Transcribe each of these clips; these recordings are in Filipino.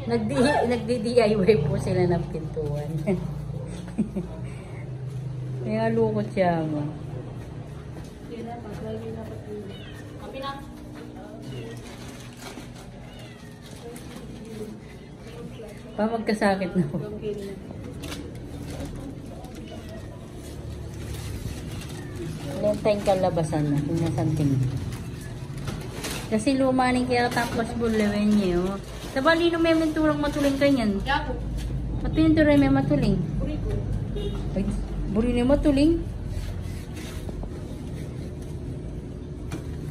Nagdi-DIY po sila ng pintuan. Kaya lukot siya mo. Pa magkasakit na po. Lenteng kalabasan na. Kung nasanting. Kasi lumaning kaya tapos bulewen niya. Oh. Sa balino may menturang matuling kanyan. Matuling may matuling. Ay, buri niya matuling.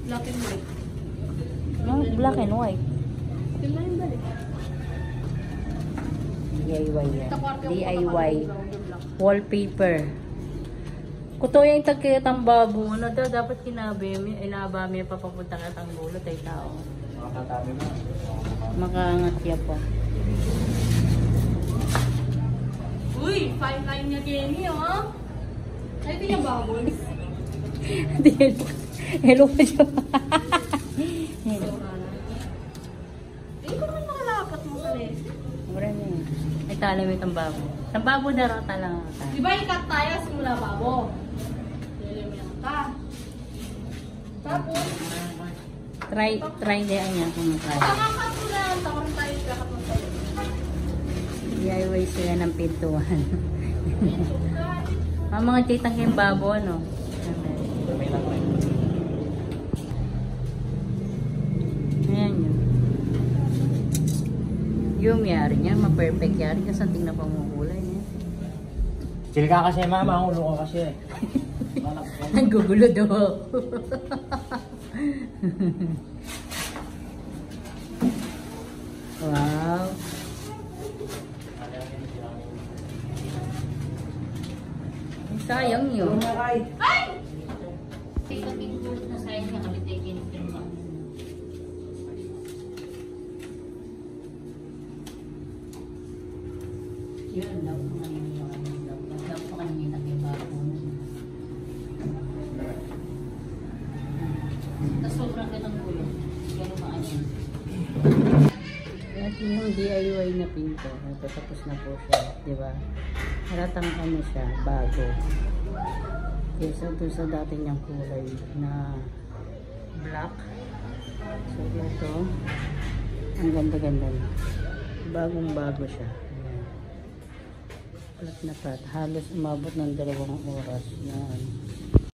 Black and white. No, black and white. Tingnan yung balik. DIY yan. DIY. Wallpaper. Kuto yung tagkitang babo. Ano daw, dapat kinabi. Inaba may papapunta ka tang bulot ay tao. Makaangat siya po. Uy, 5'9" niya Kenny, oh. Ay, ito yung bubbles. Hello pa siya. Eh, ikaw naman nakalapat mo sa les. Marami. Ay, tala mo itong babo. Itong babo darata lang. Di ba ikat tayo simula babo? Lilimayan ka. Tapos, Try din niya kung try. takakat mo lang. Takot tayo, kakat mo tayo. DIY sila ng pintuan. Ang mga titang yung babo, ano? Ayan yun. Yung yari niya, ma-perfect yari. Kasi ang tingnan pa mo kulay niya. Chill ka kasi mama, ang ulo ko kasi. Ang gugulo daw. Wow. Sayang yun. Ay! Ito pinulot na sayang niya kami tayo kinipirma. Yun, daw pa kanina. Daw pa kanina kay Babo. Tapos sobrang ganang gulo. Pero maanin. At yung DIY na pinto, tapos na po siya, di ba? Halatang ano siya, bago. Kesa doon sa dati niyang kulay na black. So ito, ang ganda-ganda niya. Bagong-bago siya. Ayan. Plat na plat. Halos umabot ng 2 oras na